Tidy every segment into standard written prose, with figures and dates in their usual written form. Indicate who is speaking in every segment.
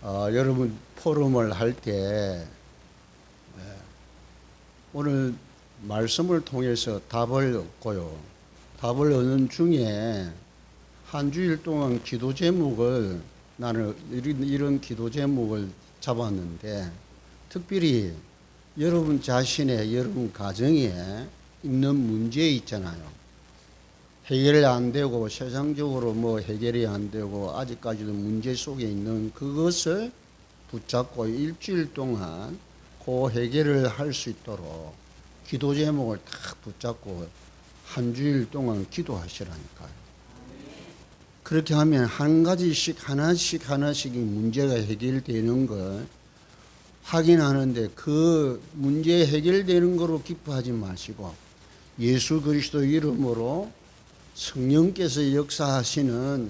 Speaker 1: 여러분 포럼을 할 때 오늘 말씀을 통해서 답을 얻고요. 답을 얻는 중에 한 주일 동안 기도 제목을 나는 이런 기도 제목을 잡았는데, 특별히 여러분 자신의 여러분 가정에 있는 문제 있잖아요. 해결이 안 되고 세상적으로 뭐 해결이 안 되고 아직까지도 문제 속에 있는 그것을 붙잡고 일주일 동안 그 해결을 할 수 있도록 기도 제목을 딱 붙잡고 한 주일 동안 기도하시라니까요. 그렇게 하면 한 가지씩 하나씩 이 문제가 해결되는 걸 확인하는데, 그 문제 해결되는 거로 기뻐하지 마시고 예수 그리스도 이름으로 성령께서 역사하시는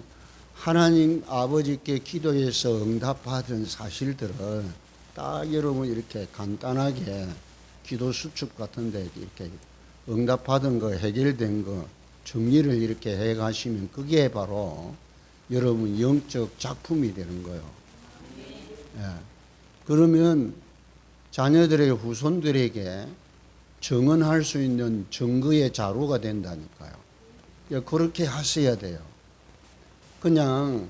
Speaker 1: 하나님 아버지께 기도해서 응답받은 사실들을 딱 여러분 이렇게 간단하게 기도 수첩 같은데 이렇게 응답받은 거, 해결된 거 정리를 이렇게 해 가시면 그게 바로 여러분 영적 작품이 되는 거예요. 예. 그러면 자녀들의 후손들에게 증언할 수 있는 증거의 자료가 된다니까요. 그렇게 하셔야 돼요. 그냥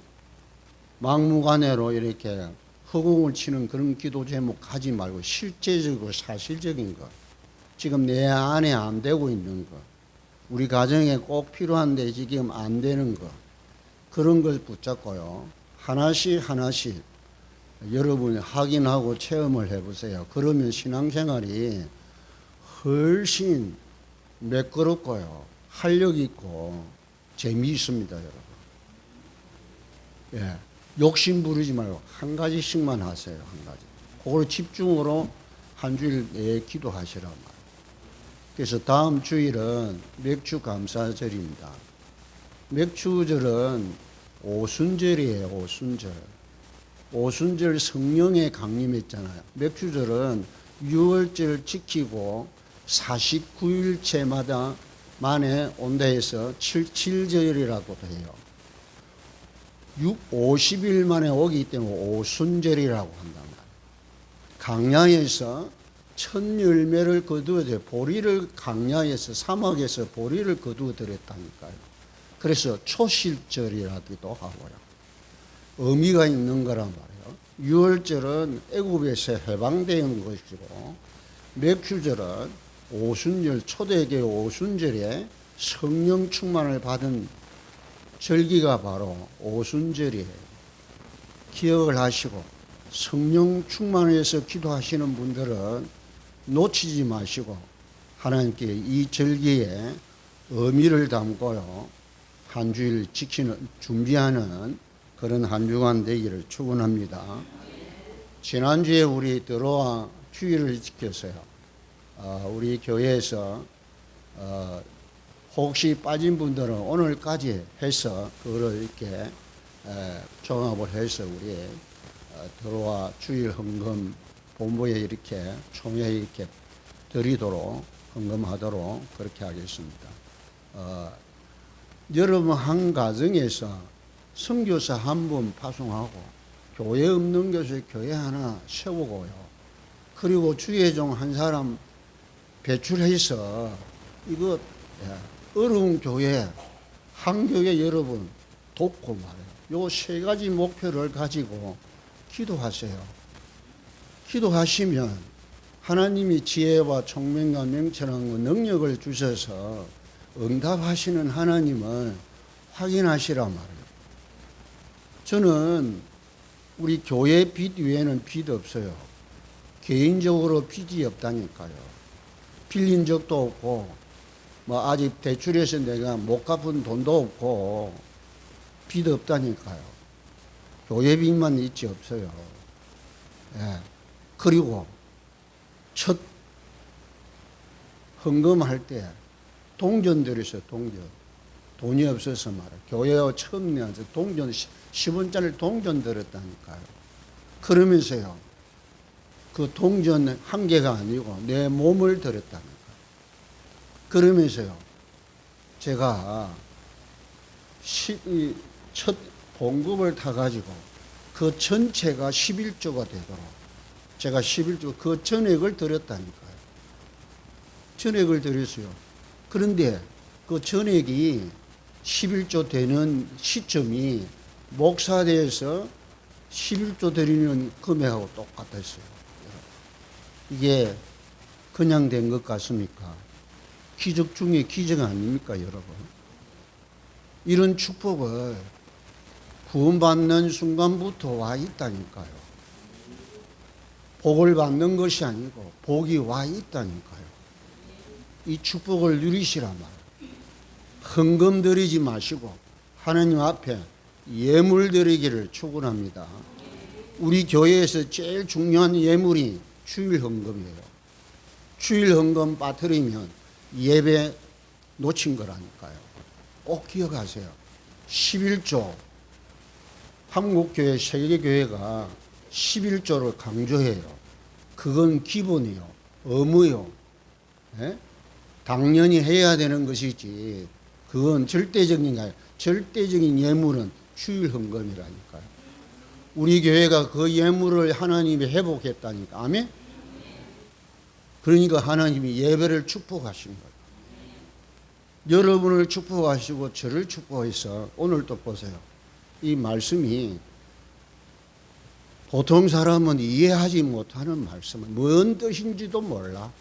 Speaker 1: 막무가내로 이렇게 허공을 치는 그런 기도 제목 하지 말고 실제적이고 사실적인 것, 지금 내 안에 안 되고 있는 것, 우리 가정에 꼭 필요한데 지금 안 되는 것, 그런 걸 붙잡고요. 하나씩 여러분이 확인하고 체험을 해보세요. 그러면 신앙생활이 훨씬 매끄럽고요, 활력 있고 재미있습니다, 여러분. 예, 욕심 부리지 말고 한 가지씩만 하세요. 한 가지. 그걸 집중으로 한 주일 내에 기도하시란 말이에요. 그래서 다음 주일은 맥주 감사절입니다. 맥주절은 오순절이에요. 오순절 성령의 강림했잖아요. 맥주절은 6월절 지키고 49일째마다 만에 온다 해서 77절이라고도 해요. 50일 만에 오기 때문에 오순절이라고 한단 말이에요. 강야에서 첫 열매를 거두어들, 보리를 강야에서 사막에서 보리를 거두어들였다니까요. 그래서 초실절이라기도 하고요. 의미가 있는 거란 말이에요. 6월절은 애굽에서 해방된 것이고, 맥주절은 오순절, 초대교회 오순절에 성령 충만을 받은 절기가 바로 오순절이에요. 기억을 하시고 성령 충만해서 기도하시는 분들은 놓치지 마시고 하나님께 이 절기에 의미를 담고요, 한 주일 지키는, 준비하는 그런 한 주간 되기를 축원합니다. 지난주에 우리 들어와 주일을 지켰어요. 우리 교회에서 혹시 빠진 분들은 오늘까지 해서 그거를 이렇게 종합을 해서 우리 들어와 주일 헌금 본부에 이렇게 총회에 이렇게 드리도록 헌금하도록 그렇게 하겠습니다. 여러분 한 가정에서 선교사 한 분 파송하고 교회 없는 곳에 교회 하나 세우고요. 그리고 주의종 한 사람 배출해서 이거 어려운 교회, 한 교회 여러분 돕고 말해요. 요 세 가지 목표를 가지고 기도하세요. 기도하시면 하나님이 지혜와 총명과 명철한 능력을 주셔서 응답하시는 하나님을 확인하시란 말이에요. 저는 우리 교회 빚 외에는 빚 없어요. 개인적으로 빚이 없다니까요. 빌린 적도 없고, 뭐 아직 대출해서 내가 못 갚은 돈도 없고, 빚 없다니까요. 교회 빚만 있지 없어요. 예. 그리고 첫 헌금할 때 동전 들였어요. 돈이 없어서 말이에요. 교회에 처음 내서 동전 10원짜리 동전 들었다니까요. 그러면서요, 그 동전 한 개가 아니고 내 몸을 들었다는 거예요. 그러면서요, 제가 첫 봉급을 타가지고 그 전체가 11조가 되도록 제가 11조 그 전액을 드렸다니까요. 전액을 드렸어요. 그런데 그 전액이 11조 되는 시점이 목사대에서 11조 드리는 금액하고 똑같았어요. 이게 그냥 된 것 같습니까? 기적 중에 기적 아닙니까, 여러분? 이런 축복을 구원받는 순간부터 와 있다니까요. 복을 받는 것이 아니고 복이 와 있다니까요. 이 축복을 누리시라 말이에요. 헌금 드리지 마시고 하나님 앞에 예물 드리기를 축원합니다. 우리 교회에서 제일 중요한 예물이 주일 헌금이에요. 주일 헌금 빠뜨리면 예배 놓친 거라니까요. 꼭 기억하세요. 11조 한국교회 세계교회가 11조를 강조해요. 그건 기본이요. 의무요. 예? 당연히 해야 되는 것이지 그건 절대적인 예물은 주일 헌금이라니까요. 우리 교회가 그 예물을 하나님이 회복했다니까. 아멘? 그러니까 하나님이 예배를 축복하신 거예요. 여러분을 축복하시고 저를 축복해서 오늘 또 보세요. 이 말씀이 보통 사람은 이해하지 못하는 말씀은 뭔 뜻인지도 몰라.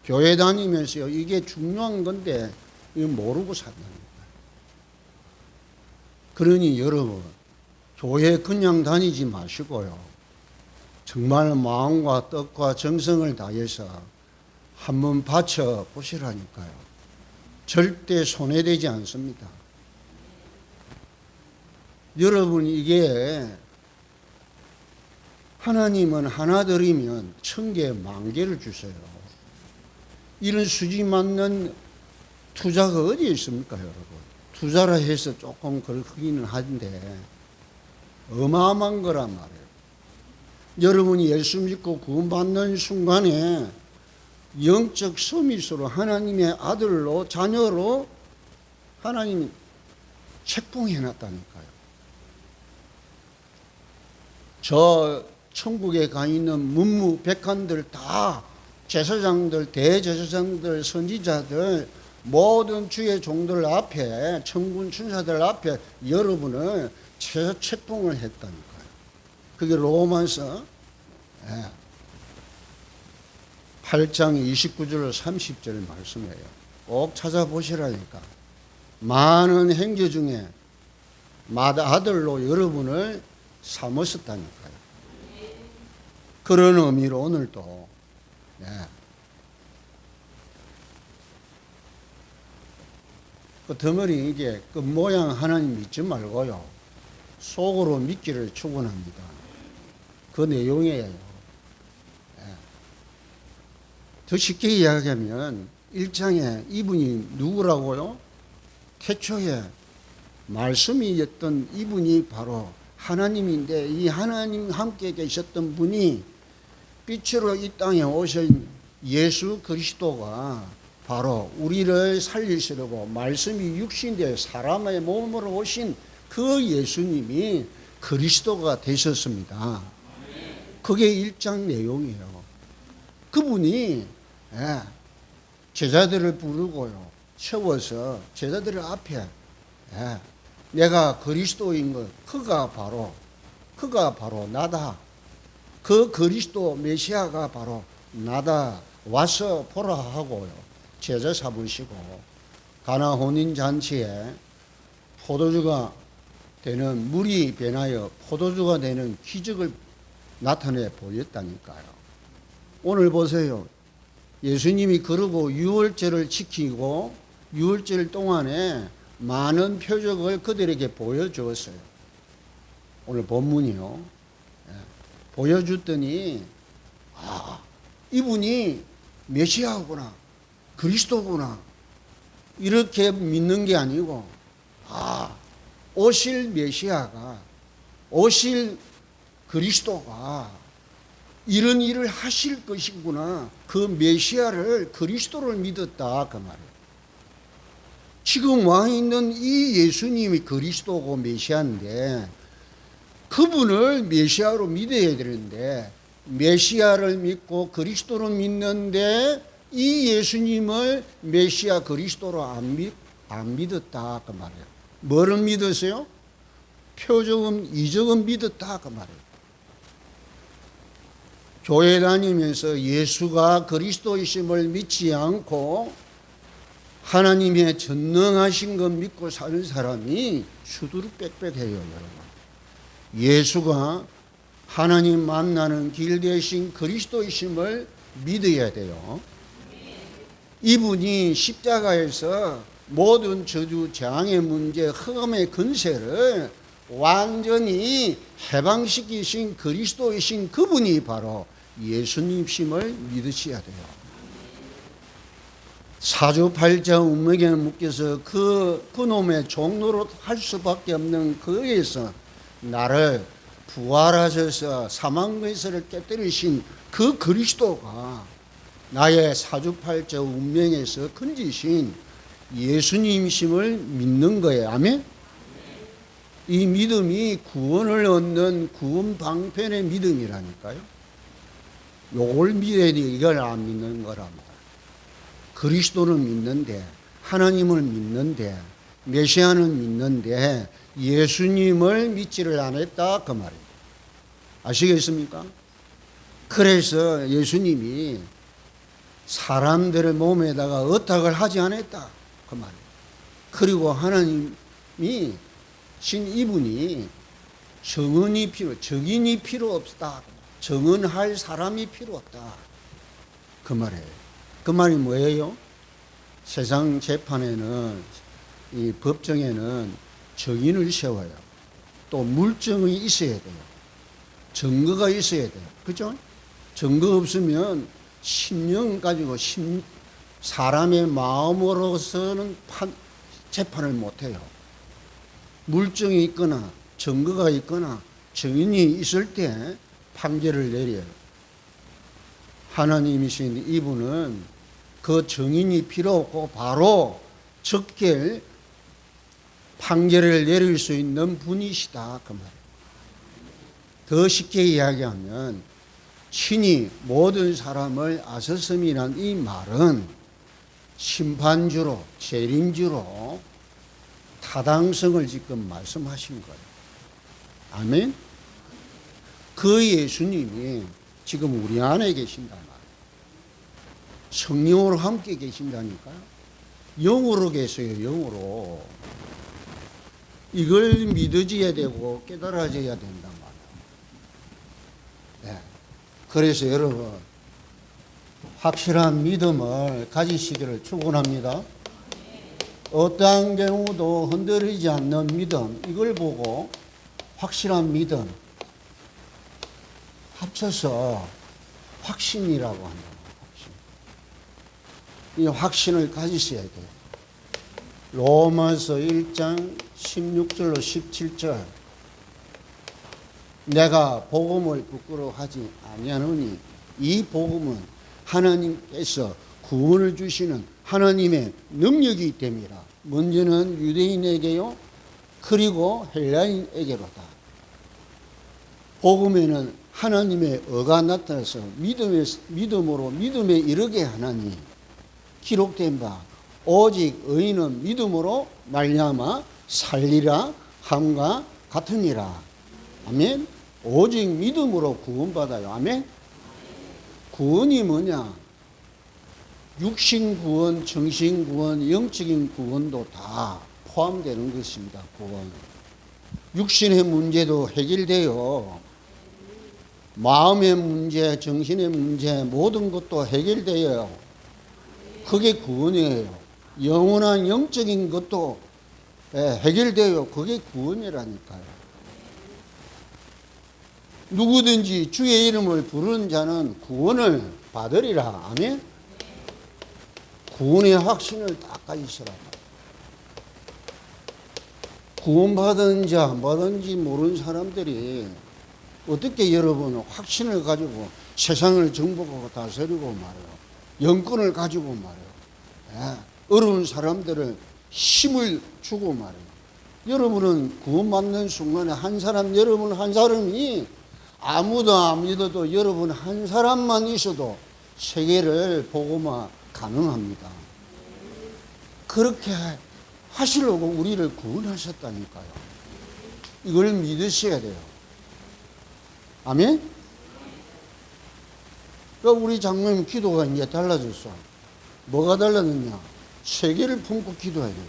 Speaker 1: 교회 다니면서 이게 중요한 건데 이거 모르고 산다는 거예요. 그러니 여러분 교회 그냥 다니지 마시고요. 정말 마음과 뜻과 정성을 다해서 한번 바쳐 보시라니까요. 절대 손해되지 않습니다. 여러분 이게 하나님은 하나 드리면 1000개, 10,000개를 주세요. 이런 수지 맞는 투자가 어디에 있습니까, 여러분? 투자라 해서 조금 그렇기는 한데 어마어마한 거란 말이에요. 여러분이 예수 믿고 구원받는 순간에 영적 서밋으로 하나님의 아들로 자녀로 하나님이 책봉해 놨다니까요. 저 천국에 가 있는 문무백관들 다 제사장들, 대제사장들, 선지자들 모든 주의 종들 앞에 천군 천사들 앞에 여러분을 책봉을 했다니까요. 그게 로마서 8장 29절 30절 말씀이에요. 꼭 찾아보시라니까. 많은 행제 중에 맏아들로 여러분을 삼으셨다니까요. 그런 의미로 오늘도 그 덩어리 이게 그 모양 하나님 믿지 말고요. 속으로 믿기를 축원합니다. 그 내용이에요. 더 쉽게 이야기하면 1장에 이분이 누구라고요? 태초에 말씀이었던 이분이 바로 하나님인데 이 하나님 함께 계셨던 분이 빛으로 이 땅에 오신 예수 그리스도가 바로 우리를 살리시려고 말씀이 육신되어 사람의 몸으로 오신 그 예수님이 그리스도가 되셨습니다. 그게 1장 내용이에요. 그분이 제자들을 부르고요. 세워서 제자들 앞에 내가 그리스도인 것 그가 바로 나다. 그 그리스도 메시아가 바로 나다. 와서 보라 하고요. 제자 삼으시고 가나 혼인잔치에 포도주가 되는 물이 변하여 포도주가 되는 기적을 나타내 보였다니까요. 오늘 보세요. 예수님이 그러고 유월절을 지키고 유월절 동안에 많은 표적을 그들에게 보여주었어요. 오늘 본문이요. 보여줬더니 이분이 메시아구나 그리스도구나 이렇게 믿는 게 아니고 오실 메시아가 오실 그리스도가 이런 일을 하실 것이구나. 그 메시아를 그리스도를 믿었다 그 말이에요. 지금 와 있는 이 예수님이 그리스도고 메시아인데 그분을 메시아로 믿어야 되는데 메시아를 믿고 그리스도로 믿는데 이 예수님을 메시아 그리스도로 안 믿었다 그 말이에요. 뭐를 믿었어요? 표적은 이적은 믿었다 그 말이에요. 교회 다니면서 예수가 그리스도이심을 믿지 않고 하나님의 전능하신 것 믿고 사는 사람이 수두룩빽빽해요, 여러분. 예수가 하나님 만나는 길 대신 그리스도이심을 믿어야 돼요. 이분이 십자가에서 모든 저주, 재앙의 문제, 흑암의 근세를 완전히 해방시키신 그리스도이신 그분이 바로 예수님심을 믿으셔야 돼요. 사주팔자 운명에 묶여서 그 놈의 종로로 할 수밖에 없는 거기에서 나를 부활하셔서 사망근세를 깨뜨리신 그 그리스도가 나의 사주팔자 운명에서 건지신 예수님심을 믿는 거예요. 아멘? 이 믿음이 구원을 얻는 구원 방편의 믿음이라니까요. 요걸 믿어야 돼. 이걸 안 믿는 거랍니다. 그리스도를 믿는데, 하나님을 믿는데, 메시아는 믿는데 예수님을 믿지를 않았다 그 말이에요. 아시겠습니까? 그래서 예수님이 사람들의 몸에다가 의탁을 하지 않았다 그 말이에요. 그리고 하나님이 신 이분이 적인이 필요 없다. 정언할 사람이 필요 없다 그 말이에요. 그 말이 뭐예요? 세상 재판에는, 이 법정에는 정인을 세워요. 또 물증이 있어야 돼요. 증거가 있어야 돼요. 그죠? 증거 없으면 심령 가지고 사람의 마음으로서는 재판을 못해요. 물증이 있거나 증거가 있거나 정인이 있을 때 판결을 내려요. 하나님이신 이분은 그 정인이 필요 없고 바로 적결 판결을 내릴 수 있는 분이시다 그 말이에요. 더 쉽게 이야기하면 신이 모든 사람을 아셨음이란 이 말은 심판주로 재림주로 타당성을 지금 말씀하신 거예요. 아멘? 그 예수님이 지금 우리 안에 계신단 말이에요. 성령으로 함께 계신다니까요. 영으로 계세요. 영으로. 이걸 믿어져야 되고 깨달아져야 된단 말이에요. 네. 그래서 여러분 확실한 믿음을 가지시기를 축원합니다. 어떠한 경우도 흔들리지 않는 믿음, 이걸 보고 확실한 믿음 합쳐서 확신이라고 합니다. 확신. 이 확신을 가지셔야 돼요. 로마서 1장 16절로 17절 내가 복음을 부끄러워하지 아니하노니 이 복음은 하나님께서 구원을 주시는 하나님의 능력이기 때문이라. 먼저는 유대인에게요, 그리고 헬라인에게로다. 복음에는 하나님의 의가 나타나서 믿음으로 믿음에 이르게 하나니 기록된 바 오직 의인은 믿음으로 말미암아 살리라 함과 같으니라. 아멘. 오직 믿음으로 구원받아요. 아멘. 구원이 뭐냐? 육신 구원, 정신 구원, 영적인 구원도 다 포함되는 것입니다. 구원. 육신의 문제도 해결돼요. 마음의 문제, 정신의 문제, 모든 것도 해결돼요. 그게 구원이에요. 영원한 영적인 것도 해결돼요. 그게 구원이라니까요. 누구든지 주의 이름을 부르는 자는 구원을 받으리라. 아멘. 구원의 확신을 딱 가지시라. 구원받은지 안 받은지 모르는 사람들이 어떻게 여러분 확신을 가지고 세상을 정복하고 다스리고 말이에요. 영권을 가지고 말이에요. 어려운 사람들을 힘을 주고 말이에요. 여러분은 구원받는 순간에 한 사람, 여러분 한 사람이 아무도 안 믿어도 여러분 한 사람만 있어도 세계를 복음화 가능합니다. 그렇게 하시려고 우리를 구원하셨다니까요. 이걸 믿으셔야 돼요. 아멘? 그러니까 우리 장로님 기도가 이제 달라졌어. 뭐가 달라졌냐? 세계를 품고 기도해야 돼요.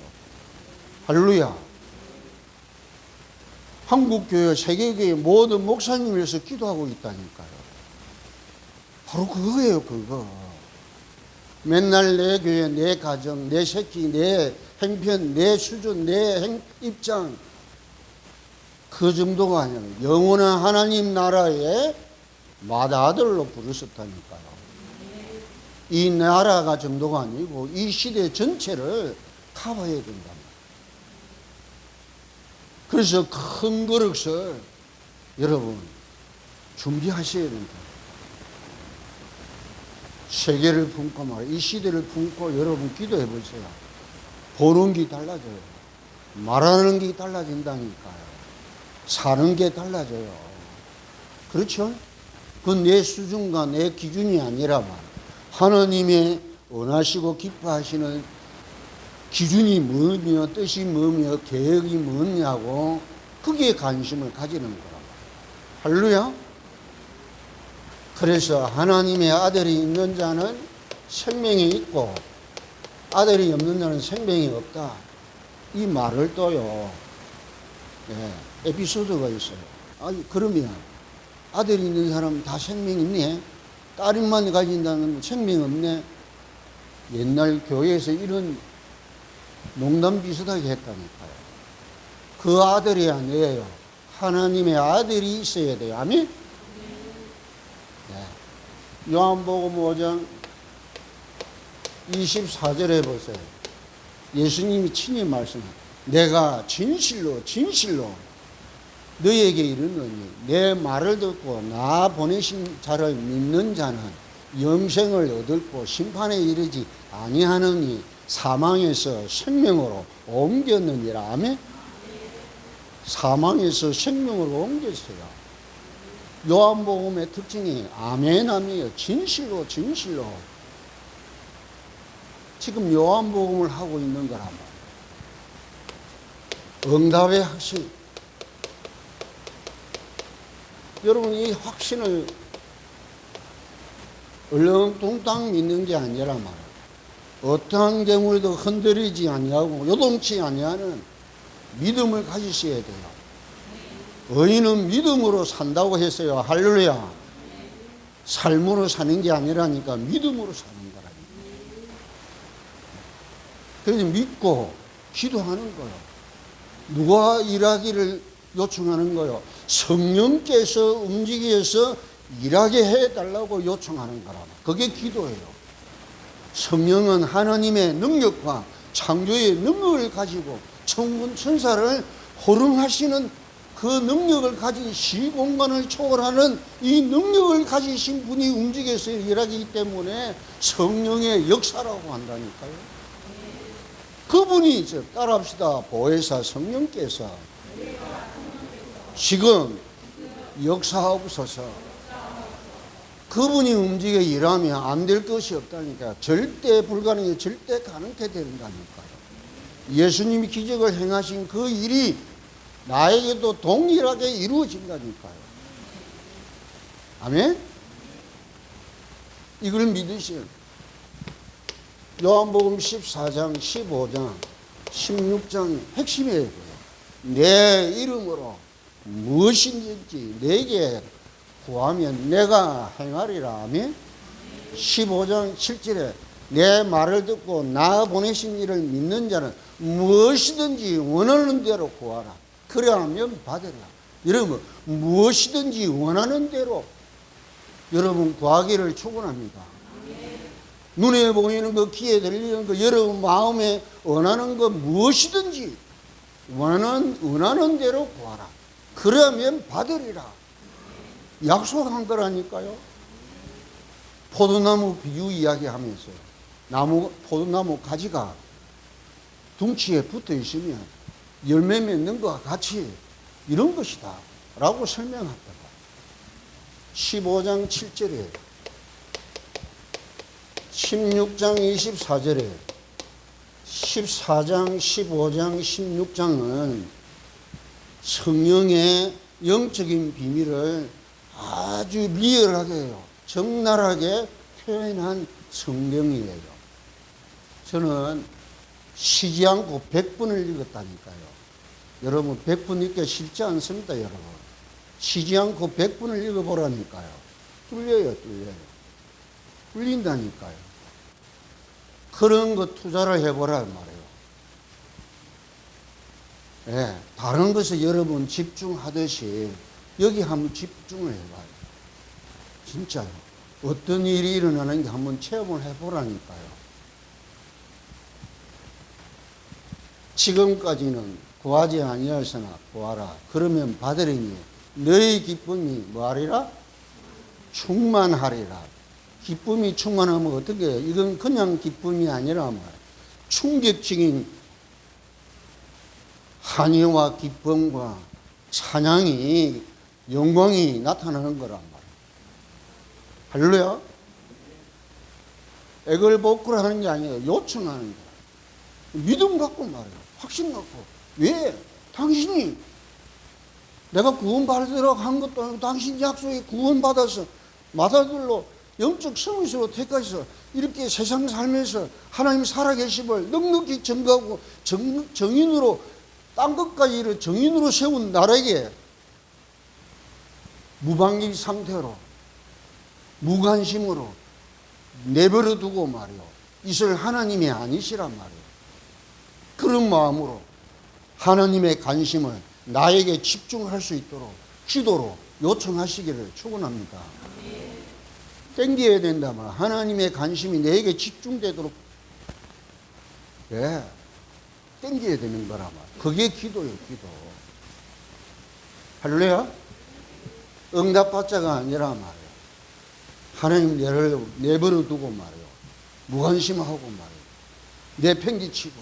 Speaker 1: 할렐루야. 한국교회, 세계교회 모든 목사님을 위해서 기도하고 있다니까요. 바로 그거예요, 그거. 맨날 내 교회, 내 가정, 내 새끼, 내 행편, 내 수준, 내 입장. 그 정도가 아니라 영원한 하나님 나라의 맏아들로 부르셨다니까요. 이 나라가 정도가 아니고 이 시대 전체를 커버해야 된다. 그래서 큰 그릇을 여러분 준비하셔야 된다. 세계를 품고 말이야. 이 시대를 품고 여러분 기도해 보세요. 보는 게 달라져요. 말하는 게 달라진다니까요. 사는 게 달라져요. 그렇죠? 그건 내 수준과 내 기준이 아니라만 하나님의 원하시고 기뻐하시는 기준이 뭐며 뜻이 뭐며 계획이 뭐냐고 거기에 관심을 가지는 거라고. 할렐루야. 그래서 하나님의 아들이 있는 자는 생명이 있고 아들이 없는 자는 생명이 없다. 이 말을 또요. 에피소드가 있어요. 아니 그러면 아들이 있는 사람 다 생명 있네. 딸만 가진다는 생명 없네. 옛날 교회에서 이런 농담 비슷하게 했다니까요. 그 아들이 아니에요. 하나님의 아들이 있어야 돼요. 아멘? 네. 요한복음 5장 24절에 보세요. 예수님이 친히 말씀해요. 내가 진실로 너희에게 이르노니 내 말을 듣고 나 보내신 자를 믿는 자는 영생을 얻을고 심판에 이르지 아니하느니 사망에서 생명으로 옮겼느니라. 아멘? 사망에서 생명으로 옮겼어요. 요한복음의 특징이 아멘함이에요. 진실로. 지금 요한복음을 하고 있는 거란 말이에요. 응답의 확신. 여러분 이 확신을 얼렁뚱땅 믿는 게 아니란 말이에요. 어떠한 경우에도 흔들리지 아니하고 요동치 아니하는 믿음을 가지셔야 돼요. 의인은 믿음으로 산다고 했어요. 할렐루야. 삶으로 사는 게 아니라니까 믿음으로 사는 거라니까. 그래서 믿고 기도하는 거예요. 누가 일하기를 요청하는 거예요? 성령께서 움직여서 일하게 해달라고 요청하는 거라. 그게 기도예요. 성령은 하나님의 능력과 창조의 능력을 가지고 천군 천사를 호령하시는 그 능력을 가진 시공간을 초월하는 이 능력을 가지신 분이 움직여서 일하기 때문에 성령의 역사라고 한다니까요. 그분이 따라합시다. 보혜사 성령께서 지금 역사하옵소서. 그분이 움직여 일하면 안 될 것이 없다니까. 절대 불가능해. 절대 가능케 된다니까요. 예수님이 기적을 행하신 그 일이 나에게도 동일하게 이루어진다니까요. 아멘? 이걸 믿으세요. 요한복음 14장, 15장, 16장 핵심이에요. 내 이름으로 무엇인지 내게 구하면 내가 행하리라. 아멘? 15장 7절에 내 말을 듣고 나 보내신 이를 믿는 자는 무엇이든지 원하는 대로 구하라. 그래야면 받으라. 여러분 무엇이든지 원하는 대로 여러분 구하기를 축원합니다. 눈에 보이는 거, 귀에 들리는 거, 여러분 마음에 원하는 거 무엇이든지 원하는 대로 구하라. 그러면 받으리라. 약속한 거라니까요. 포도나무 비유 이야기하면서 포도나무 가지가 둥치에 붙어 있으면 열매 맺는 것과 같이 이런 것이다 라고 설명했다고. 15장 7절에 16장 24절에 14장 15장 16장은 성령의 영적인 비밀을 아주 리얼하게 적나라하게 표현한 성경이에요. 저는 쉬지 않고 100분을 읽었다니까요. 여러분 100분 읽기 쉽지 않습니다. 여러분 쉬지 않고 100분을 읽어보라니까요. 뚫려요. 뚫린다니까요. 그런 거 투자를 해보라 말이에요. 예, 다른 것에 여러분 집중하듯이 여기 한번 집중을 해봐요. 진짜요. 어떤 일이 일어나는지 한번 체험을 해보라니까요. 지금까지는 구하지 아니하였으나 구하라. 그러면 받으리니 너의 기쁨이 뭐하리라? 충만하리라. 기쁨이 충만하면 어떻게 해요? 이건 그냥 기쁨이 아니라 말이에요. 충격적인 환희와 기쁨과 찬양이 영광이 나타나는 거란 말이에요. 할렐루야. 애걸복걸 하는 게 아니에요. 요청하는 거예요. 믿음 갖고 말이에요. 확신 갖고. 왜? 당신이 내가 구원받으라고 한 것도 아니고 당신 약속에 구원받아서 마다들로 영적 성의로 택하셔서 이렇게 세상 살면서 하나님 살아계심을 넉넉히 증거하고 정인으로 땅 끝까지 정인으로 세운 나라에게 무방비 상태로 무관심으로 내버려 두고 말이요. 있을 하나님이 아니시란 말이에요. 그런 마음으로 하나님의 관심을 나에게 집중할 수 있도록 기도로 요청하시기를 축원합니다. 땡겨야 된다면 하나님의 관심이 내게 집중되도록 땡겨야 되는 거라 말. 그게 기도예요, 기도. 할렐루야. 응답받자가 아니라 말이에요. 하나님 내버려 두고 말이에요. 무관심하고 말이에요. 내팽개치고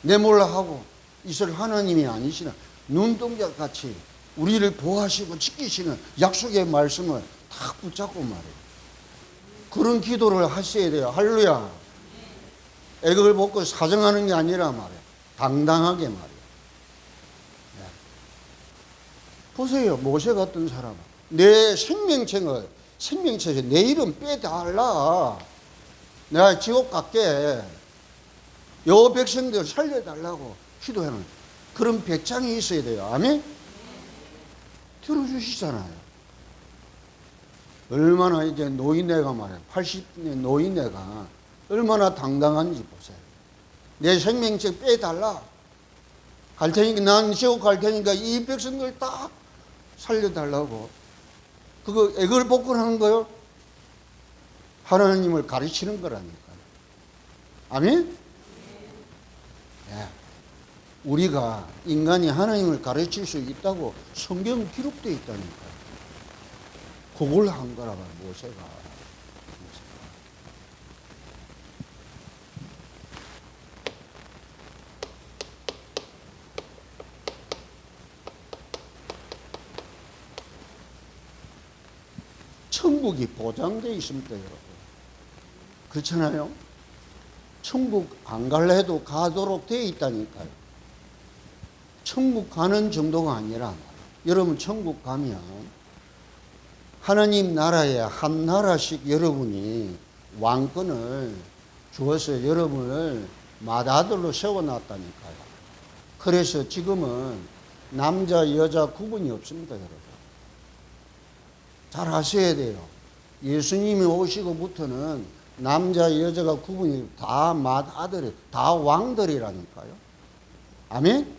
Speaker 1: 내몰라하고 있을 하나님이 아니시나 눈동자 같이 우리를 보호하시고 지키시는 약속의 말씀을 딱 붙잡고 말이에요. 그런 기도를 하셔야 돼요. 할렐루야. 애걸 벗고 사정하는 게 아니라 말이에요. 당당하게 말이에요. 네. 보세요. 모세 같은 사람은 내 생명체에서 내 이름 빼달라. 내가 지옥 갈게. 요 백성들 살려달라고 기도하는 그런 배짱이 있어야 돼요. 아멘? 들어주시잖아요. 얼마나 이제 노인네가 말이에요. 80년 노인네가 얼마나 당당한지 보세요. 내 생명체 빼달라. 갈 테니까, 난 지옥 갈 테니까 이 백성들 딱 살려달라고. 그거 애걸복걸하는 거요? 하나님을 가르치는 거라니까요. 아멘? 예. 우리가 인간이 하나님을 가르칠 수 있다고 성경 기록되어 있다니까요. 그걸 한 거라고 모세가. 천국이 보장되어 있습니다, 여러분. 그렇잖아요? 천국 안 갈라 해도 가도록 되어 있다니까요. 천국 가는 정도가 아니라, 여러분 천국 가면 하나님 나라에 한 나라씩 여러분이 왕권을 주어서 여러분을 맏아들로 세워놨다니까요. 그래서 지금은 남자 여자 구분이 없습니다, 여러분. 잘 아셔야 돼요. 예수님이 오시고부터는 남자 여자가 구분이 다 맏아들이 다 왕들이라니까요. 아멘?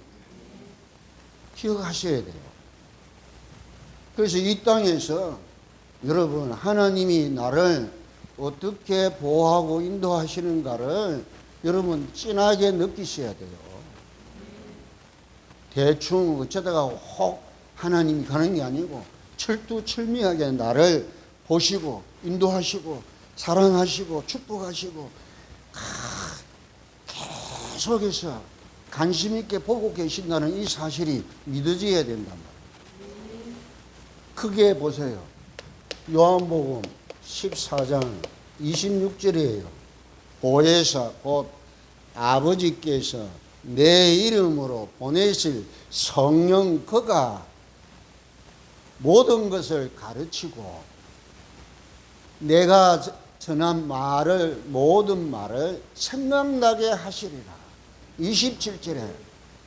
Speaker 1: 기억하셔야 돼요. 그래서 이 땅에서 여러분 하나님이 나를 어떻게 보호하고 인도하시는가를 여러분 진하게 느끼셔야 돼요. 대충 어쩌다가 혹 하나님이 가는 게 아니고 철두철미하게 나를 보시고 인도하시고 사랑하시고 축복하시고 계속해서 관심 있게 보고 계신다는 이 사실이 믿어져야 된단 말이에요. 크게 보세요. 요한복음 14장 26절이에요. 보혜사 곧 아버지께서 내 이름으로 보내실 성령 그가 모든 것을 가르치고 내가 전한 말을 모든 말을 생각나게 하시리라. 27절에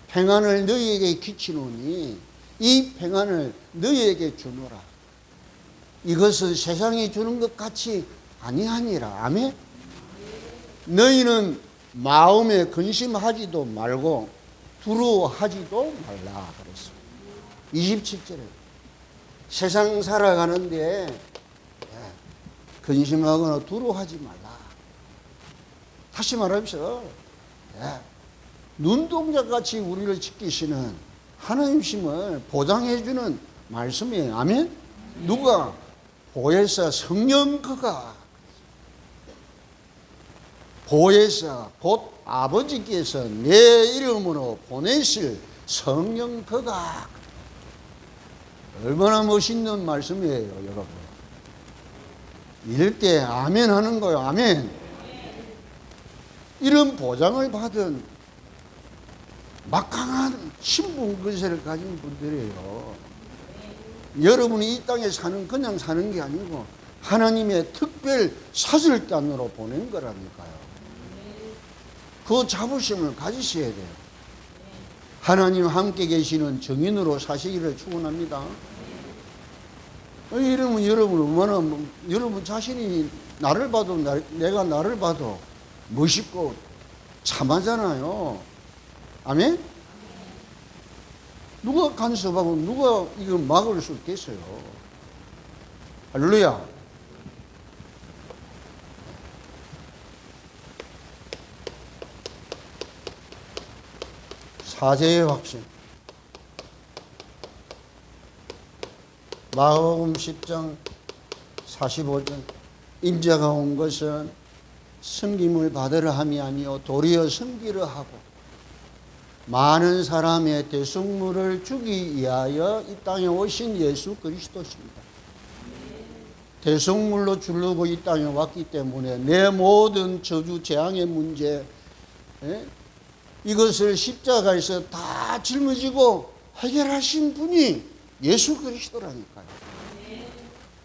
Speaker 1: 평안을 너희에게 끼치노니 이 평안을 너희에게 주노라. 이것은 세상이 주는 것 같이 아니하니라. 아멘. 너희는 마음에 근심하지도 말고 두려워하지도 말라 그랬어. 27절에 세상 살아가는데 근심하거나 두려워하지 말라. 다시 말하면서 눈동자같이 우리를 지키시는 하나님심을 보장해 주는 말씀이에요. 아멘. 누가? 보혜사 성령 그가. 보혜사 곧 아버지께서 내 이름으로 보내실 성령 그가. 얼마나 멋있는 말씀이에요, 여러분. 이럴 때 아멘 하는 거예요. 아멘. 이런 보장을 받은 막강한 신분 근세를 가진 분들이에요. 여러분이 이 땅에 그냥 사는 게 아니고 하나님의 특별 사절단으로 보낸 거라니까요. 그 자부심을 가지셔야 돼요. 하나님 함께 계시는 정인으로 사시기를 축원합니다. 이러면 여러분 얼마나 여러분 자신이 나를 봐도 내가 나를 봐도 멋있고 참하잖아요. 아멘? 누가 간섭하고 누가 이거 막을 수 있겠어요? 할렐루야. 사제의 확신. 마가복음 10장 45절 인자가 온 것은 섬김을 받으려 함이 아니요 도리어 섬기려 하고 많은 사람의 대속물을 주기 위하여 이 땅에 오신 예수 그리스도십니다. 대속물로 주려고 이 땅에 왔기 때문에 내 모든 저주 재앙의 문제 이것을 십자가에서 다 짊어지고 해결하신 분이 예수 그리스도라니까요.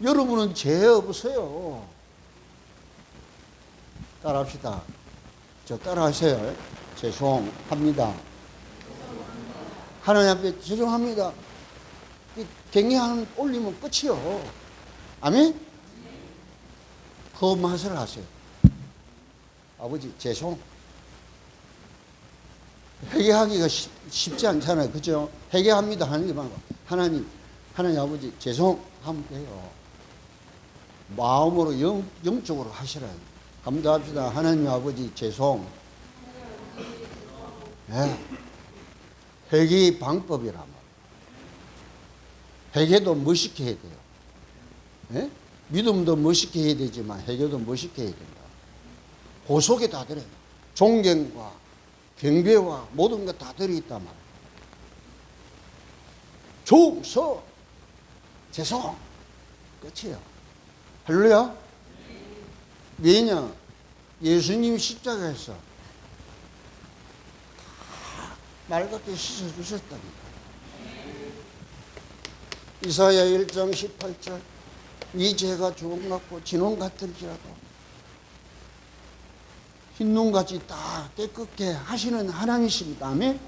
Speaker 1: 여러분은 죄 없어요. 따라합시다. 저 따라하세요. 죄송합니다. 하나님 앞에 죄송합니다. 갱의하는 올리면 끝이요. 아멘? 그 맛을 하세요. 아버지 죄송. 회개하기가 쉽지 않잖아요. 그죠? 회개합니다 하는 게 말고 하나님 아버지 죄송하면 돼요. 마음으로 영적으로 하시라. 감사합시다. 하나님 아버지 죄송. 네. 회개의 방법이란 말이에요. 회개도 멋있게 해야 돼요. 네? 믿음도 멋있게 해야 되지만 회개도 멋있게 해야 된다. 그 속에 다 들어요. 존경과 경배와 모든 것 다 들어있단 말이에요. 중서 죄송 끝이에요. 할렐루야. 왜냐? 예수님이 십자가에서 다 맑게 씻어주셨다니까. 이사야 1장 18절 이 죄가 주홍 같고 진홍 같을지라도 흰눈같이 다 깨끗게 하시는 하나님이십니다. 아멘.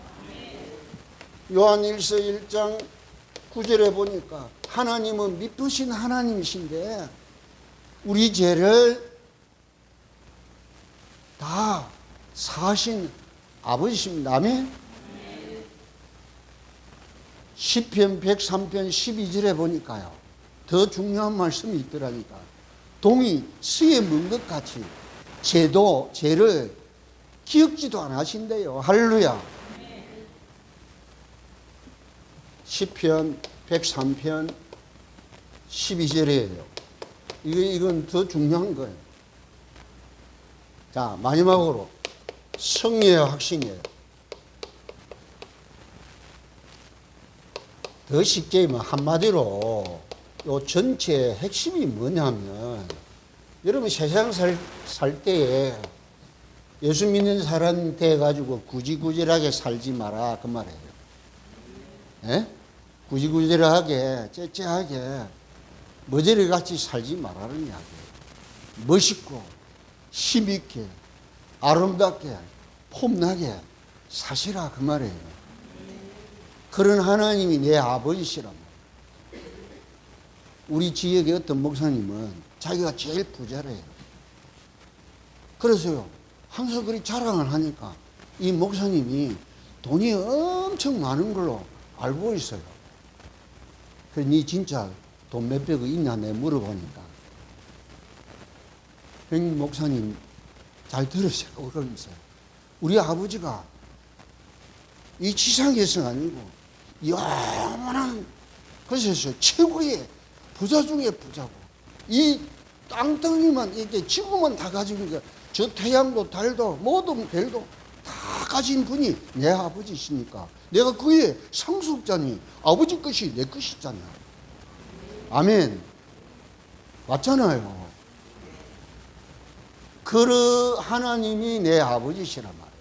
Speaker 1: 요한일서 1장 9절에 보니까 하나님은 미쁘신 하나님이신데 우리 죄를 다 사신 아버지십니다. 아멘. 시편 103편 12절에 보니까요. 더 중요한 말씀이 있더라니까. 동이 수에 문 것 같이 죄를 기억지도 안 하신대요. 할렐루야. 시편 103편 12절이에요. 이건 더 중요한 거예요. 자, 마지막으로 성령의 확신이에요. 더 쉽게 뭐 한마디로 요 전체의 핵심이 뭐냐면, 여러분 세상 살 때에 예수 믿는 사람 돼가지고 구지구질하게 살지 마라 그 말이에요. 예? 구지구질하게 째째하게 머저리같이 살지 말라는 이야기예요. 멋있고 힘있게 아름답게 폼나게 사시라 그 말이에요. 그런 하나님이 내 아버지시란 말이에요. 우리 지역의 어떤 목사님은 자기가 제일 부자래요. 그래서요, 항상 그리 자랑을 하니까 이 목사님이 돈이 엄청 많은 걸로 알고 있어요. 그래서 니 진짜 돈 몇백억 있냐 내 물어보니까, 형님 목사님 잘 들으세요 그러면서, 우리 아버지가 이 지상에서 아니고 영원한 것에서 최고의 부자 중에 부자고, 이 땅덩이만 이렇게 지구만 다 가지고 저 태양도 달도 모든 별도 다 가진 분이 내 아버지시니까 내가 그의 상속자니 아버지 것이 내 것이잖아요. 아멘. 맞잖아요. 그 하나님이 내 아버지시란 말이에요.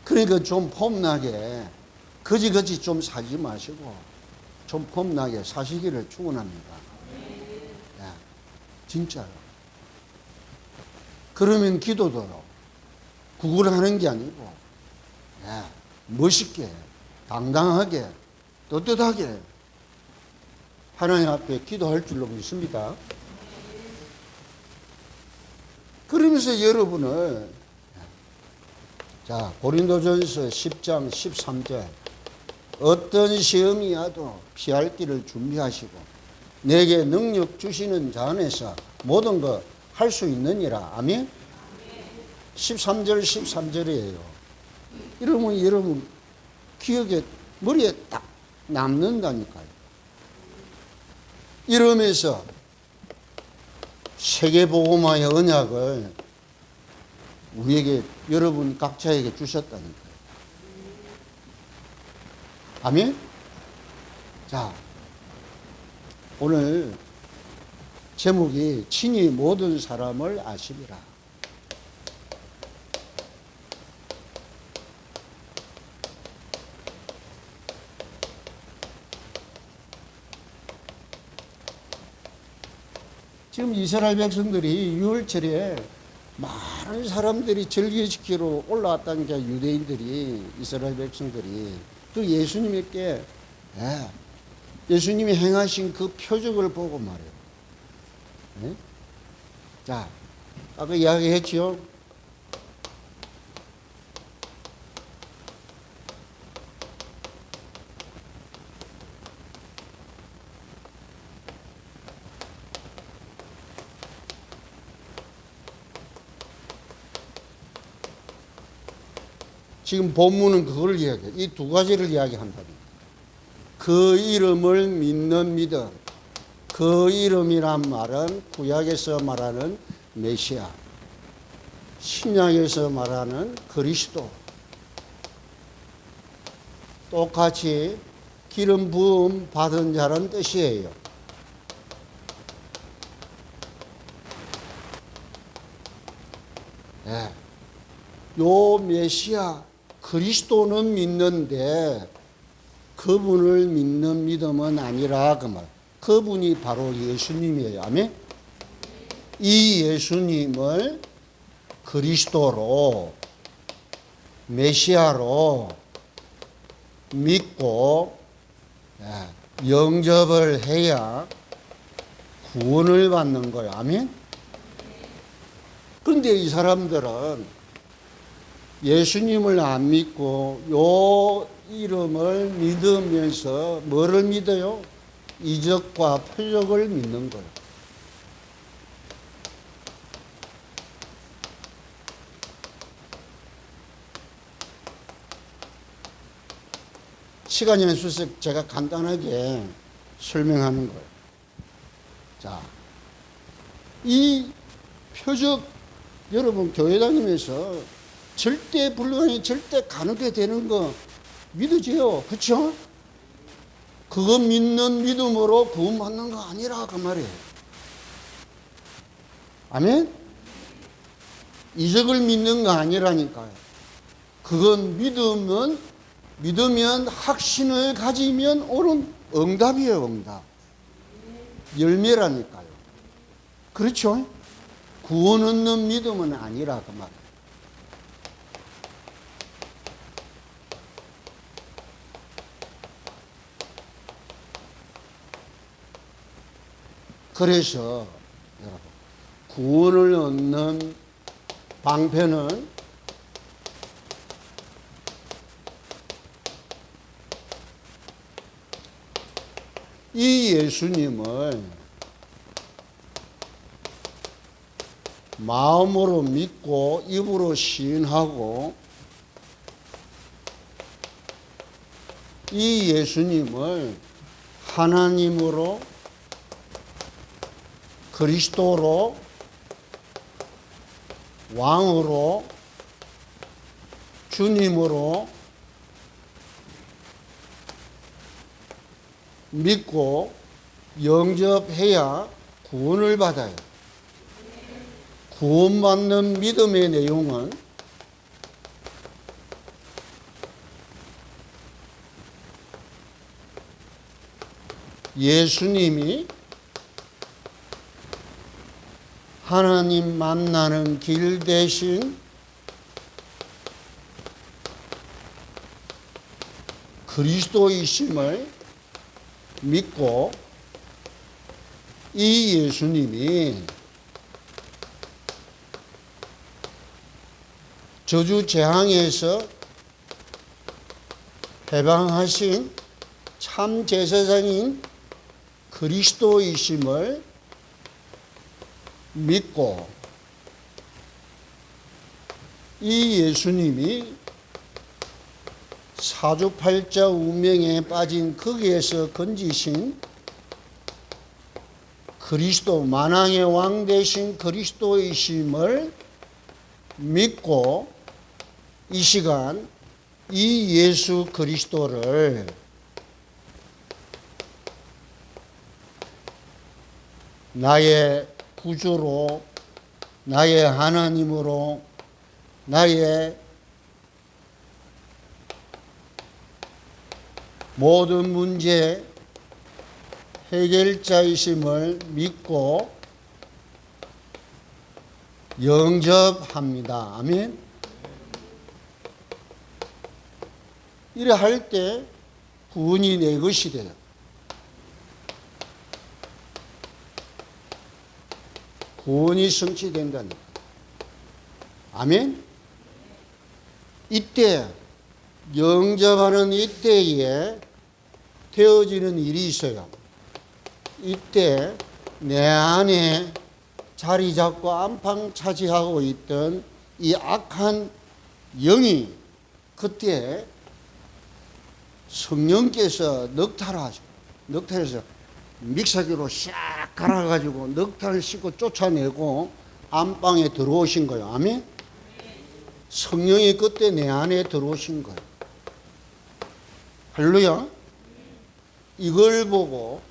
Speaker 1: 그러니까 좀 폼나게 거지거지 좀 살지 마시고 좀 폼나게 사시기를 축원합니다. 예, 진짜요. 그러면 기도도요, 구걸하는 게 아니고, 예, 멋있게 당당하게 떳떳하게 하나님 앞에 기도할 줄로 믿습니다. 그러면서 여러분을, 자, 고린도전서 10장 13절, 어떤 시험이 와도 피할 길을 준비하시고 내게 능력 주시는 자 안에서 모든 거 할 수 있느니라. 아멘. 13절 13절이에요. 이러면 여러분 기억에 머리에 딱 남는다니까요. 이러면서 세계복음화의 언약을 우리에게, 여러분 각자에게 주셨다니까요. 아멘? 자, 오늘 제목이 친히 모든 사람을 아시리라. 지금 이스라엘 백성들이 유월절에 많은 사람들이 절기지키러 올라왔다는 게, 유대인들이, 이스라엘 백성들이 그 예수님께, 예수님이 행하신 그 표적을 보고 말해요. 네? 자, 아까 이야기했지요. 지금 본문은 그걸 이야기해요. 이 두 가지를 이야기한다니. 그 이름을 믿는 믿음. 그 이름이란 말은 구약에서 말하는 메시아, 신약에서 말하는 그리스도. 똑같이 기름 부음 받은 자라는 뜻이에요. 네. 요 메시아 그리스도는 믿는데 그분을 믿는 믿음은 아니라 그 말. 그분이 바로 예수님이에요. 아멘. 이 예수님을 그리스도로, 메시아로 믿고 영접을 해야 구원을 받는 거예요. 아멘. 그런데 이 사람들은 예수님을 안 믿고 요 이름을 믿으면서 뭐를 믿어요? 이적과 표적을 믿는 거예요. 시간이 없어서 제가 간단하게 설명하는 거예요. 자, 이 표적, 여러분 교회 다니면서 절대 불가능이 절대 가능하게 되는 거 믿어져요. 그렇죠? 그거 믿는 믿음으로 구원받는 거 아니라 그 말이에요. 아멘? 이적을 믿는 거 아니라니까요. 그건 믿으면 확신을 가지면 오는 응답이에요, 응답. 열매라니까요. 그렇죠? 구원 얻는 믿음은 아니라 그 말이에요. 그래서 여러분, 구원을 얻는 방편은 이 예수님을 마음으로 믿고 입으로 시인하고 이 예수님을 하나님으로 그리스도로 왕으로 주님으로 믿고 영접해야 구원을 받아요. 구원받는 믿음의 내용은 예수님이 하나님 만나는 길 대신 그리스도이심을 믿고 이 예수님이 저주 재앙에서 해방하신 참 제사장인 그리스도이심을 믿고 이 예수님이 사주팔자 운명에 빠진 거기에서 건지신 그리스도 만왕의 왕 되신 그리스도이심을 믿고 이 시간 이 예수 그리스도를 나의 구주로 나의 하나님으로 나의 모든 문제 해결자이심을 믿고 영접합니다. 아멘. 이래 할 때 구원이 내 것이 돼요. 구원이 성취된다니까. 아멘. 이때 영접하는 이때에 되어지는 일이 있어요. 이때 내 안에 자리 잡고 안방 차지하고 있던 이 악한 영이 그때 성령께서 넉탈하죠. 넉탈해서 믹서기로 샥 갈아가지고 넉탈을 싣고 쫓아내고 안방에 들어오신 거예요. 아멘? 성령이 그때 내 안에 들어오신 거예요. 할렐루야. 이걸 보고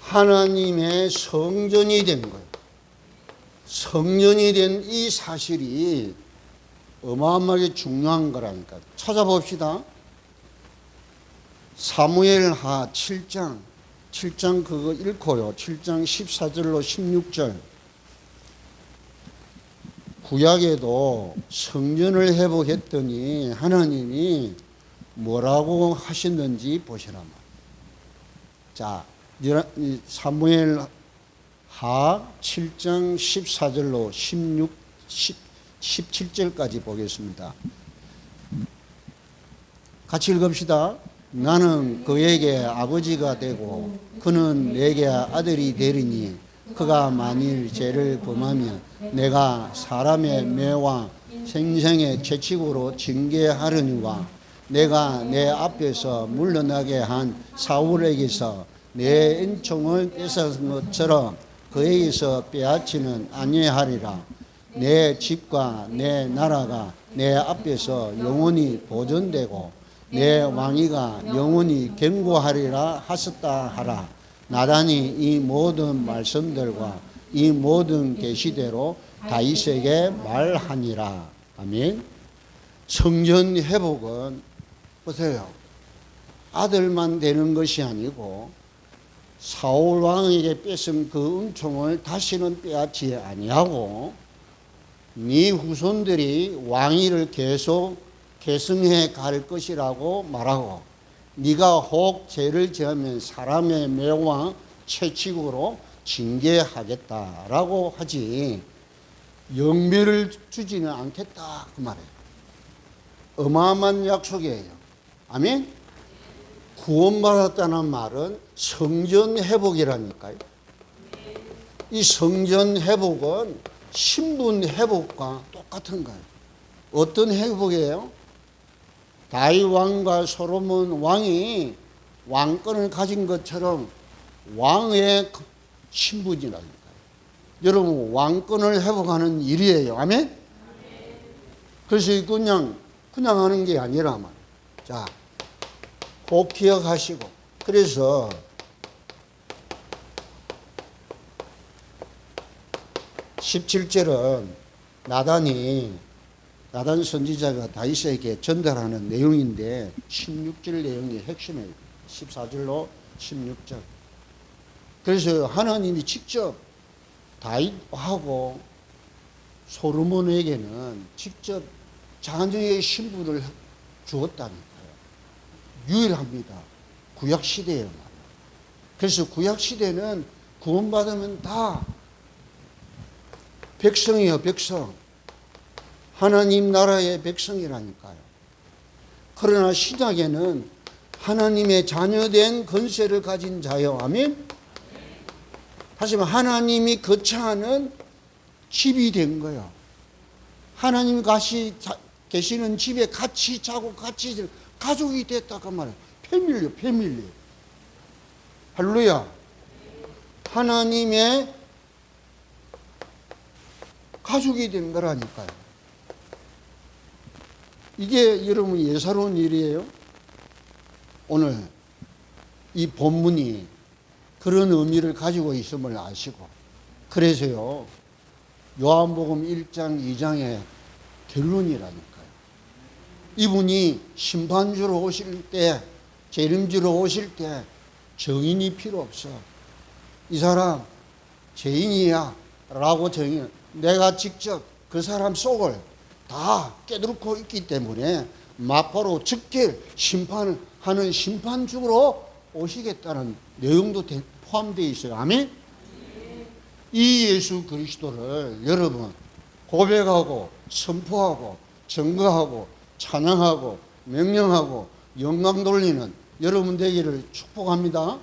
Speaker 1: 하나님의 성전이 된 거예요. 성전이 된 이 사실이 어마어마하게 중요한 거라니까. 찾아봅시다. 사무엘하 7장 그거 읽고요. 7장 14절로 16절. 구약에도 성전을 회복했더니 하나님이 뭐라고 하셨는지 보시라. 자, 사무엘하 7장 14절로 17절까지 보겠습니다. 같이 읽읍시다. 나는 그에게 아버지가 되고 그는 내게 아들이 되리니 그가 만일 죄를 범하면 내가 사람의 매와 생생의 채찍으로 징계하려니와 내가 내 앞에서 물러나게 한 사울에게서 내 은총을 뺏은 것처럼 그에게서 빼앗지는 아니하리라. 내 집과 내 나라가 내 앞에서 영원히 보존되고 내 왕위가 영원히 견고하리라 하셨다 하라. 나단이 이 모든 말씀들과 이 모든 계시대로 다윗에게 말하니라. 아멘. 성전 회복은 보세요. 아들만 되는 것이 아니고 사울 왕에게 뺏은 그 은총을 다시는 빼앗지 아니하고 네 후손들이 왕위를 계속 계승해 갈 것이라고 말하고 네가 혹 죄를 지으면 사람의 매와 채찍으로 징계하겠다라고 하지 영멸을 주지는 않겠다 그 말이에요. 어마어마한 약속이에요. 아멘. 구원받았다는 말은 성전 회복이라니까요. 이 성전 회복은 신분 회복과 똑같은 거예요. 어떤 회복이에요? 다윗 왕과 솔로몬 왕이 왕권을 가진 것처럼 왕의 신분이라니까요. 여러분 왕권을 회복하는 일이에요. 아멘? 그래서 그냥 하는 게 아니라 말이에요. 자, 꼭 기억하시고 그래서 (17절은) 나단 선지자가 다윗에게 전달하는 내용인데 16절 내용이 핵심이에요. 14절로 16절. 그래서 하나님이 직접 다윗하고 솔로몬에게는 직접 자녀의 신분을 주었다니까요. 유일합니다. 구약시대에 말이에요. 그래서 구약시대는 구원받으면 다 백성이요, 백성. 하나님 나라의 백성이라니까요. 그러나 신약에는 하나님의 자녀된 권세를 가진 자요. 아멘? 하지만 하나님이 거처하는 집이 된 거예요. 하나님이 계시는 집에 같이 자고 같이 가족이 됐다 그 말이에요. 패밀리. 할렐루야. 하나님의 가족이 된 거라니까요. 이게 여러분 예사로운 일이에요. 오늘 이 본문이 그런 의미를 가지고 있음을 아시고 그래서요 요한복음 1장 2장의 결론이라니까요. 이분이 심판주로 오실 때 재림주로 오실 때 정인이 필요 없어. 이 사람 죄인이야 라고 내가 직접 그 사람 속을 다 깨뚫고 있기 때문에 마포로 즉결 심판을 하는 심판주로 오시겠다는 내용도 포함되어 있어요. 아멘? 이 예수 그리스도를 여러분 고백하고 선포하고 증거하고 찬양하고 명령하고 영광 돌리는 여러분 되기를 축복합니다.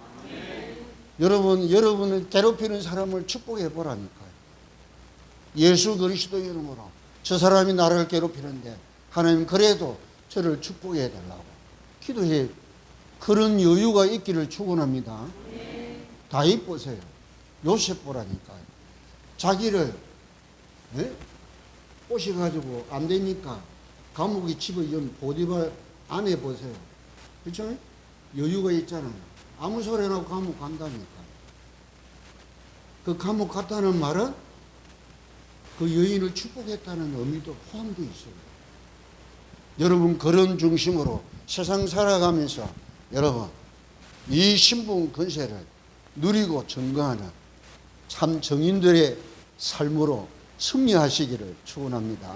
Speaker 1: 여러분을 괴롭히는 사람을 축복해 보라니까요. 예수 그리스도 이름으로 저 사람이 나를 괴롭히는데 하나님 그래도 저를 축복해 달라고 기도해. 그런 여유가 있기를 축원합니다. 다윗 보세요. 요셉 보라니까요. 자기를 꼬셔가지고 안 되니까 감옥에 집어넣은 보디발 아내 보세요. 그렇죠? 여유가 있잖아요. 아무 소리나 하고 감옥 간다니까. 그 감옥 갔다는 말은 그 여인을 축복했다는 의미도 포함되어 있어요. 여러분 그런 중심으로 세상 살아가면서 여러분 이 신분 권세를 누리고 증거하는 참 정인들의 삶으로 승리하시기를 축원합니다.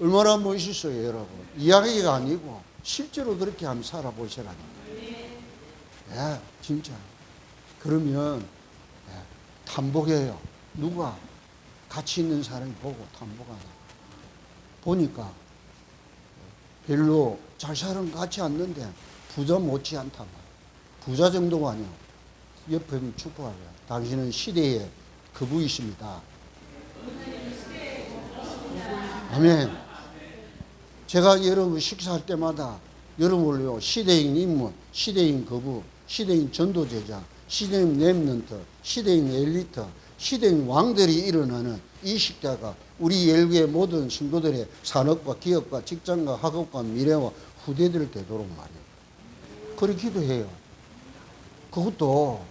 Speaker 1: 얼마나 멋있어요 여러분. 이야기가 아니고 실제로 그렇게 한번 살아보시라니까. 예, 진짜. 그러면 탐복해요. 누가? 같이 있는 사람이 보고 탐복하는. 보니까 별로 잘 사는 것 같지 않는데 부자 못지 않다. 부자 정도가 아니야. 옆에 축복하래요. 당신은 시대의 거부이십니다. 아멘. 제가 여러분 식사할 때마다 여러분을요 시대인 인물, 시대인 거부, 시대인 전도제자, 시대인 렘넌트, 시대인 엘리트, 시대인 왕들이 일어나는 이 시대가 우리 열교의 모든 성도들의 산업과 기업과 직장과 학업과 미래와 후대들 되도록 말이에요. 그렇게 기도해요. 그것도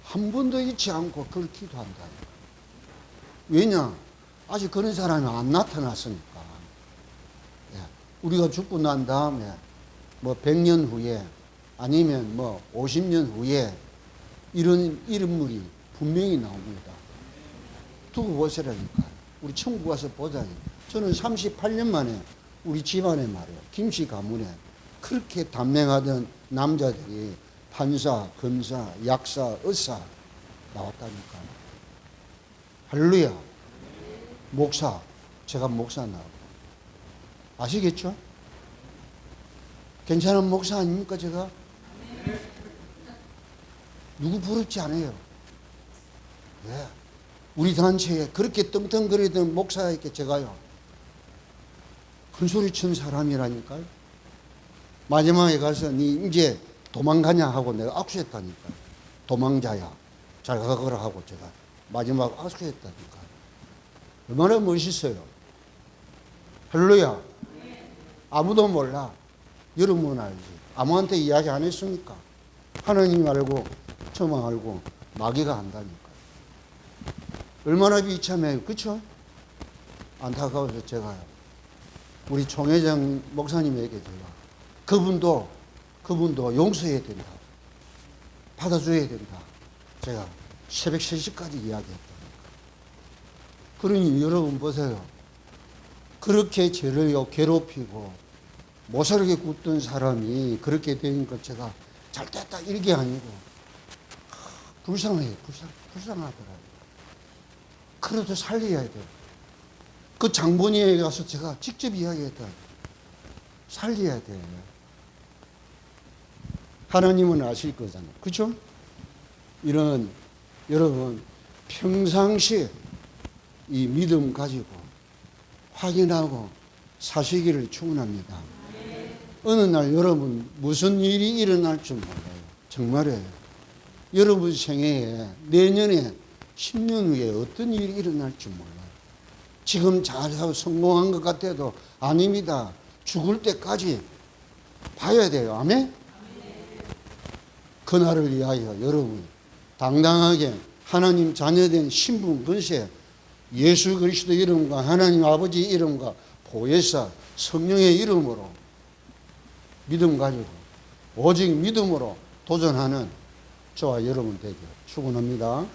Speaker 1: 한 번도 잊지 않고 그걸 기도한다. 왜냐? 아직 그런 사람이 안 나타났으니까. 예. 우리가 죽고 난 다음에 뭐 100년 후에 아니면 뭐 50년 후에 이런 이름물이 분명히 나옵니다. 두고 보시라니까. 우리 천국 가서 보자. 저는 38년 만에 우리 집안에 말이에요. 김씨 가문에 그렇게 단명하던 남자들이 판사, 검사, 약사, 의사 나왔다니까. 할렐루야. 목사, 제가 목사 나오고. 아시겠죠? 괜찮은 목사 아닙니까, 제가? 누구 부럽지 않아요. 왜? 우리 단체에 그렇게 떵떵거리던 목사에게 제가요, 큰소리 친 사람이라니까요. 마지막에 가서 니 이제 도망가냐 하고 내가 악수했다니까요. 도망자야. 잘 가거라 하고 제가 마지막 악수했다니까요. 얼마나 멋있어요. 할렐루야. 아무도 몰라. 여러분은 알지. 아무한테 이야기 안 했습니까? 하나님 알고 저만 알고 마귀가 안다니까. 얼마나 비참해요. 그렇죠? 안타까워서 제가요, 우리 총회장 목사님에게 제가 그분도 용서해야 된다. 받아줘야 된다. 제가 새벽 3시까지 이야기했다니까. 그러니 여러분 보세요. 그렇게 저를요 괴롭히고 못살게 굽던 사람이 그렇게 되니까 제가 잘됐다 이게 아니고 불쌍해요. 불쌍하더라고요. 그래도 살려야 돼요. 그 장본인에 가서 제가 직접 이야기했다. 살려야 돼요. 하나님은 아실 거잖아요. 그렇죠? 이런 여러분 평상시에 이 믿음 가지고 확인하고 사시기를 축원합니다. 어느 날 여러분 무슨 일이 일어날 줄 몰라요. 정말이에요. 여러분 생애에 내년에 10년 후에 어떤 일이 일어날 줄 몰라요. 지금 잘하고 성공한 것 같아도 아닙니다. 죽을 때까지 봐야 돼요. 아멘? 그날을 위하여 여러분 당당하게 하나님 자녀된 신분 권세 예수 그리스도 이름과 하나님 아버지 이름과 보혜사 성령의 이름으로 믿음 가지고 오직 믿음으로 도전하는 저와 여러분 되길 축원합니다.